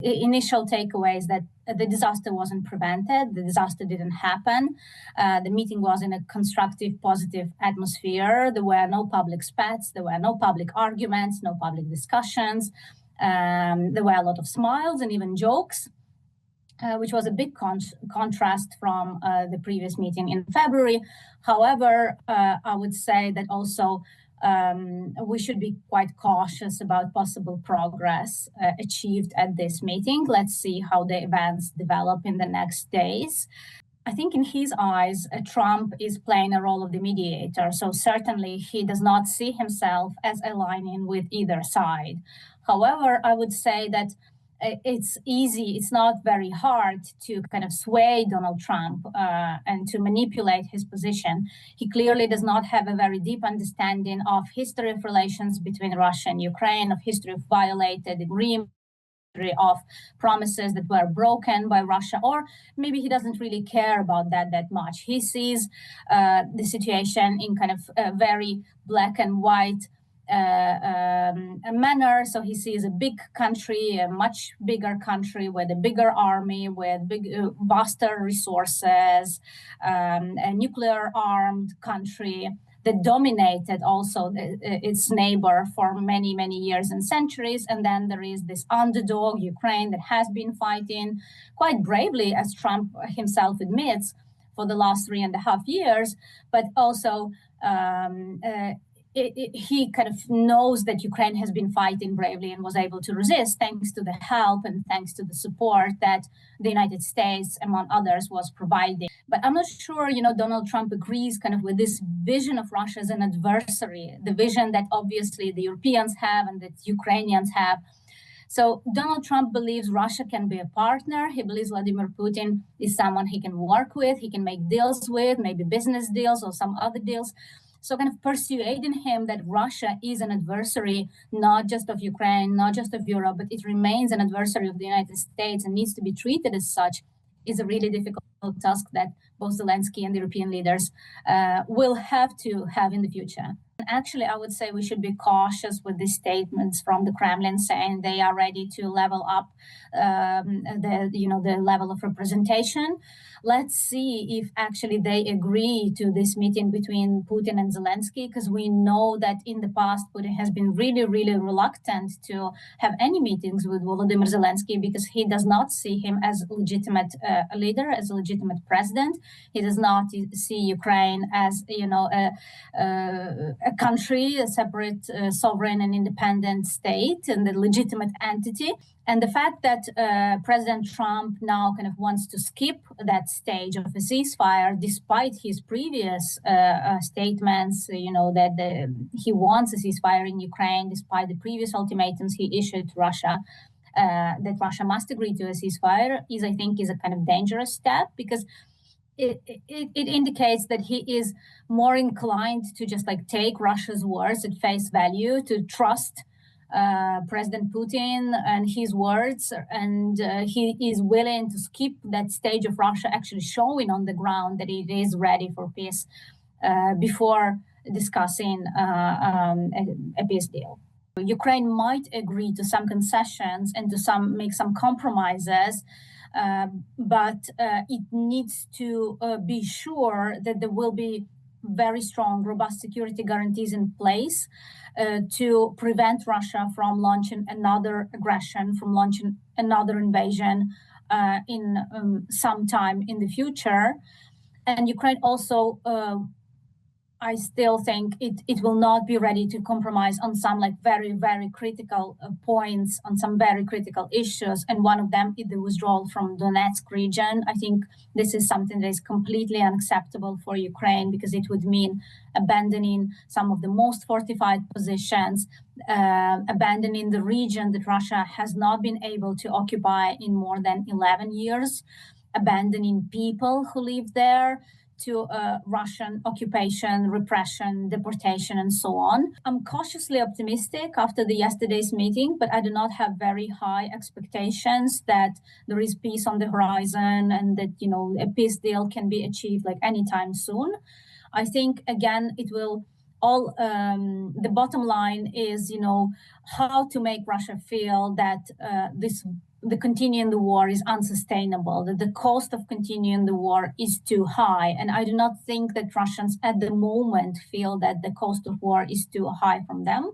Initial takeaways that the disaster wasn't prevented, the disaster didn't happen. The meeting was in a constructive, positive atmosphere. There were no public spats, there were no public arguments, no public discussions. There were a lot of smiles and even jokes, which was a big contrast from the previous meeting in February. However, I would say that also we should be quite cautious about possible progress achieved at this meeting. Let's see how the events develop in the next days. I think in his eyes, Trump is playing a role of the mediator. So certainly he does not see himself as aligning with either side. However, I would say that it's easy, it's not very hard to kind of sway Donald Trump and to manipulate his position. He clearly does not have a very deep understanding of history of relations between Russia and Ukraine, of history of violated agreements, of promises that were broken by Russia, or maybe he doesn't really care about that much. He sees the situation in kind of a very black and white manner. So he sees a big country, a much bigger country with a bigger army, with vaster resources, a nuclear armed country that dominated also its neighbor for many, many years and centuries. And then there is this underdog, Ukraine, that has been fighting quite bravely, as Trump himself admits, for the last 3.5 years, but also he kind of knows that Ukraine has been fighting bravely and was able to resist thanks to the help and thanks to the support that the United States, among others, was providing. But I'm not sure, Donald Trump agrees kind of with this vision of Russia as an adversary, the vision that obviously the Europeans have and that Ukrainians have. So Donald Trump believes Russia can be a partner. He believes Vladimir Putin is someone he can work with, he can make deals with, maybe business deals or some other deals. So kind of persuading him that Russia is an adversary, not just of Ukraine, not just of Europe, but it remains an adversary of the United States and needs to be treated as such, is a really difficult task that both Zelensky and the European leaders will have to have in the future. Actually, I would say we should be cautious with these statements from the Kremlin saying they are ready to level up the level of representation. Let's see if actually they agree to this meeting between Putin and Zelensky, because we know that in the past Putin has been really, really reluctant to have any meetings with Volodymyr Zelensky because he does not see him as a legitimate leader, as a legitimate president. He does not see Ukraine as a country, a separate sovereign and independent state and a legitimate entity. And the fact that President Trump now kind of wants to skip that stage of a ceasefire, despite his previous statements, that he wants a ceasefire in Ukraine, despite the previous ultimatums he issued to Russia, that Russia must agree to a ceasefire, I think is a kind of dangerous step, because it indicates that he is more inclined to just take Russia's words at face value, to trust President Putin and his words, and he is willing to skip that stage of Russia actually showing on the ground that it is ready for peace before discussing a peace deal. Ukraine might agree to some concessions and to make some compromises, but it needs to be sure that there will be very strong, robust security guarantees in place to prevent Russia from launching another aggression, from launching another invasion in some time in the future. And Ukraine also, I still think it will not be ready to compromise on some very, very critical points, on some very critical issues. And one of them is the withdrawal from Donetsk region. I think this is something that is completely unacceptable for Ukraine, because it would mean abandoning some of the most fortified positions, abandoning the region that Russia has not been able to occupy in more than 11 years, abandoning people who live there to Russian occupation, repression, deportation, and so on. I'm cautiously optimistic after yesterday's meeting, but I do not have very high expectations that there is peace on the horizon and that a peace deal can be achieved anytime soon. I think again it will all. The bottom line is how to make Russia feel that this the continuing the war is unsustainable, that the cost of continuing the war is too high. And I do not think that Russians at the moment feel that the cost of war is too high from them.